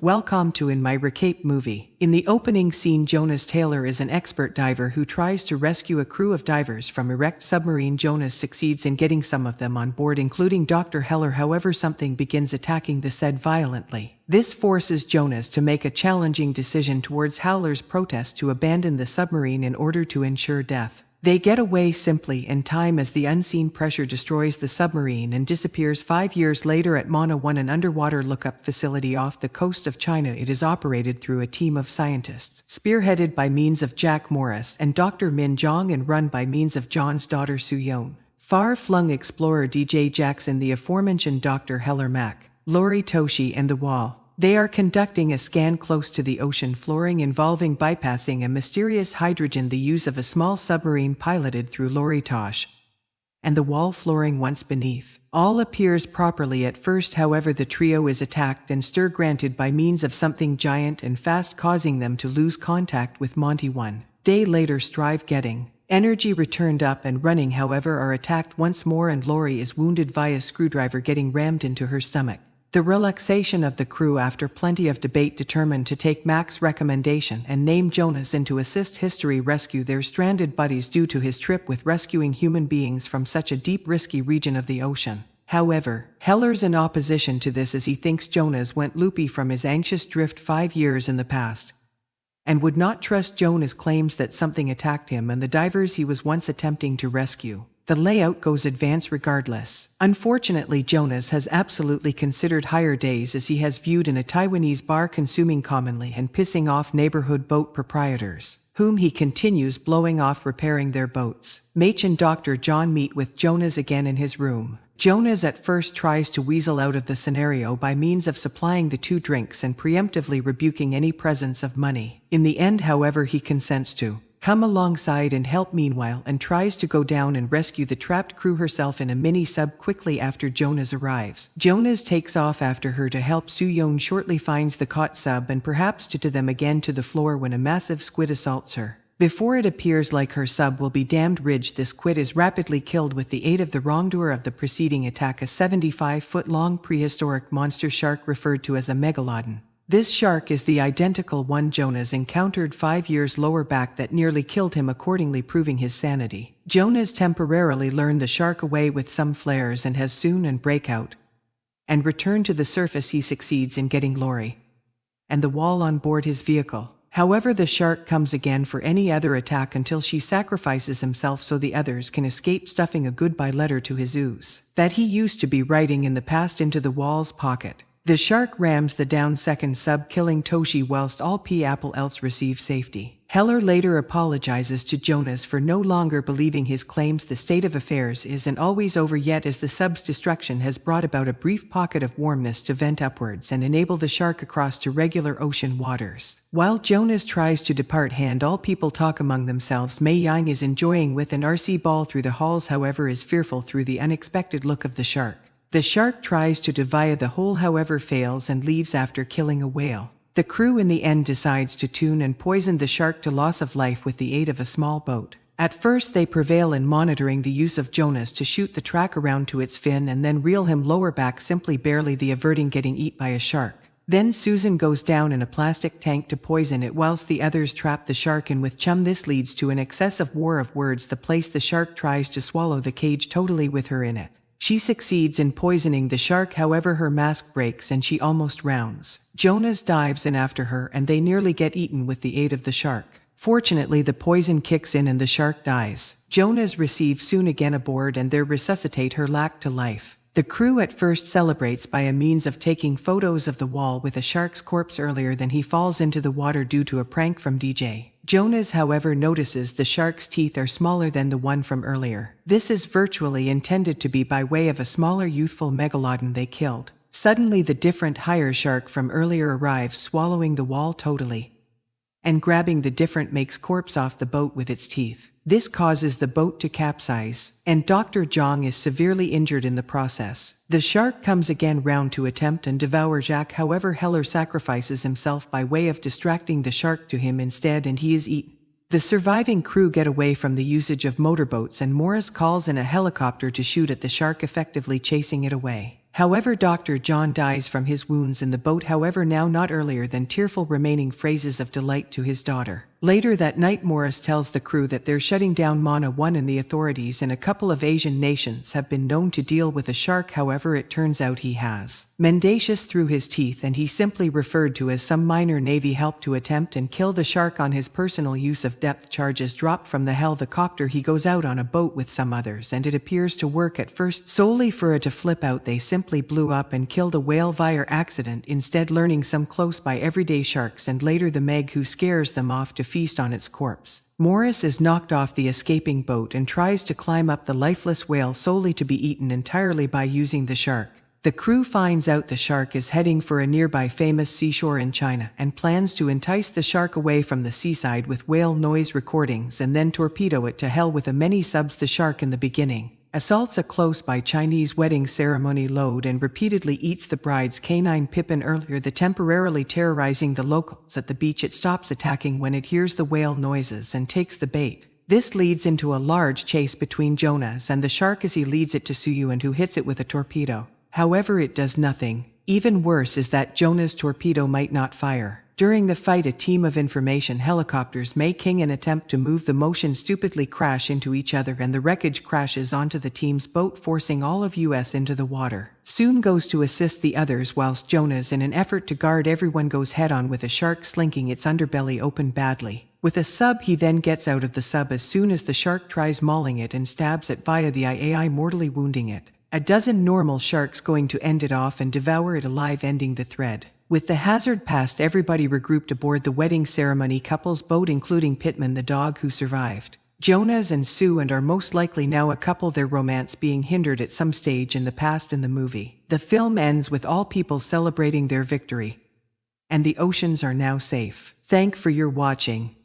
Welcome to In My Recape movie. In the opening scene, Jonas Taylor is an expert diver who tries to rescue a crew of divers from a wrecked submarine. Jonas succeeds in getting some of them on board, including Dr. Heller. However, something begins attacking the said violently. This forces Jonas to make a challenging decision towards Howler's protest to abandon the submarine in order to ensure death. They get away simply in time as the unseen pressure destroys the submarine and disappears. 5 years later at Mana 1, an underwater lookup facility off the coast of China. It is operated through a team of scientists, spearheaded by means of Jack Morris and Dr. Min Zhang and run by means of John's daughter Su-yeon. Far-flung explorer DJ Jackson, the aforementioned Dr. Heller Mack, Lori Toshi and the Wall. They are conducting a scan close to the ocean flooring involving bypassing a mysterious hydrogen, the use of a small submarine piloted through Lori Tosh, and the wall flooring once beneath. All appears properly at first, however the trio is attacked and stir granted by means of something giant and fast, causing them to lose contact with Monty. 1 day later, strive getting energy returned up and running, however are attacked once more and Lori is wounded via screwdriver getting rammed into her stomach. The relaxation of the crew, after plenty of debate, determined to take Mac's recommendation and name Jonas in to assist history rescue their stranded buddies due to his trip with rescuing human beings from such a deep risky region of the ocean. However, Heller's in opposition to this as he thinks Jonas went loopy from his anxious drift 5 years in the past, and would not trust Jonas' claims that something attacked him and the divers he was once attempting to rescue. The layout goes advance regardless. Unfortunately, Jonas has absolutely considered higher days as he has viewed in a Taiwanese bar consuming commonly and pissing off neighborhood boat proprietors, whom he continues blowing off repairing their boats. Mach and Dr. John meet with Jonas again in his room. Jonas at first tries to weasel out of the scenario by means of supplying the two drinks and preemptively rebuking any presence of money. In the end, however, he consents to come alongside and help meanwhile and tries to go down and rescue the trapped crew herself in a mini-sub quickly after Jonas arrives. Jonas takes off after her to help. Su-yeon shortly finds the caught sub and perhaps to them again to the floor when a massive squid assaults her. Before it appears like her sub will be damned ridged, the squid is rapidly killed with the aid of the wrongdoer of the preceding attack, a 75-foot-long prehistoric monster shark referred to as a megalodon. This shark is the identical one Jonas encountered 5 years lower back that nearly killed him, accordingly proving his sanity. Jonas temporarily lured the shark away with some flares and has soon and break out and return to the surface. He succeeds in getting Lori and the Wall on board his vehicle. However, the shark comes again for any other attack until she sacrifices himself so the others can escape, stuffing a goodbye letter to his ooze that he used to be writing in the past into the Wall's pocket. The shark rams the down second sub, killing Toshi whilst all people else receive safety. Heller later apologizes to Jonas for no longer believing his claims. The state of affairs isn't always over yet, as the sub's destruction has brought about a brief pocket of warmness to vent upwards and enable the shark across to regular ocean waters. While Jonas tries to depart, all people talk among themselves. Miauw is enjoying with an RC ball through the halls, however is fearful through the unexpected look of the shark. The shark tries to divide the hole, however fails and leaves after killing a whale. The crew in the end decides to tune and poison the shark to loss of life with the aid of a small boat. At first they prevail in monitoring the use of Jonas to shoot the track around to its fin and then reel him lower back, simply barely the averting getting eat by a shark. Then Susan goes down in a plastic tank to poison it whilst the others trap the shark in with chum. This leads to an excessive war of words. The place the shark tries to swallow the cage totally with her in it. She succeeds in poisoning the shark, however her mask breaks and she almost drowns. Jonas dives in after her and they nearly get eaten with the aid of the shark. Fortunately, the poison kicks in and the shark dies. Jonas receives soon again aboard and they resuscitate her back to life. The crew at first celebrates by a means of taking photos of the Wall with a shark's corpse earlier than he falls into the water due to a prank from DJ. Jonas, however, notices the shark's teeth are smaller than the one from earlier. This is virtually intended to be by way of a smaller youthful megalodon they killed. Suddenly the different higher shark from earlier arrives, swallowing the Wall totally and grabbing the different makes corpse off the boat with its teeth. This causes the boat to capsize, and Dr. Zhang is severely injured in the process. The shark comes again round to attempt and devour Jack, however Heller sacrifices himself by way of distracting the shark to him instead and he is eaten. The surviving crew get away from the usage of motorboats and Morris calls in a helicopter to shoot at the shark, effectively chasing it away. However, Dr. John dies from his wounds in the boat, however now not earlier than tearful remaining phrases of delight to his daughter. Later that night, Morris tells the crew that they're shutting down Mana 1 and the authorities in a couple of Asian nations have been known to deal with a shark. However, it turns out he has mendacious through his teeth, and he simply referred to as some minor Navy help to attempt and kill the shark on his personal use of depth charges dropped from the helicopter. He goes out on a boat with some others, and it appears to work at first solely for it to flip out. They simply blew up and killed a whale via accident, instead learning some close by everyday sharks, and later the Meg who scares them off to feast on its corpse. Morris is knocked off the escaping boat and tries to climb up the lifeless whale solely to be eaten entirely by using the shark. The crew finds out the shark is heading for a nearby famous seashore in China and plans to entice the shark away from the seaside with whale noise recordings and then torpedo it to hell with a many subs. The shark in the beginning assaults a close-by Chinese wedding ceremony load and repeatedly eats the bride's canine Pippin earlier, temporarily terrorizing the locals at the beach. It stops attacking when it hears the whale noises and takes the bait. This leads into a large chase between Jonas and the shark as he leads it to Suyu and who hits it with a torpedo. However, it does nothing. Even worse is that Jonas' torpedo might not fire. During the fight, a team of information helicopters making an attempt to move the motion stupidly crash into each other, and the wreckage crashes onto the team's boat, forcing all of US into the water. Soon goes to assist the others, whilst Jonas, in an effort to guard everyone, goes head-on with a shark slinking its underbelly open badly. With a sub, he then gets out of the sub as soon as the shark tries mauling it and stabs it via the IAI, mortally wounding it. A dozen normal sharks going to end it off and devour it alive, ending the thread. With the hazard past, everybody regrouped aboard the wedding ceremony couple's boat, including Pittman the dog who survived. Jonas and Sue and are most likely now a couple, their romance being hindered at some stage in the past in the movie. The film ends with all people celebrating their victory. And the oceans are now safe. Thank for your watching.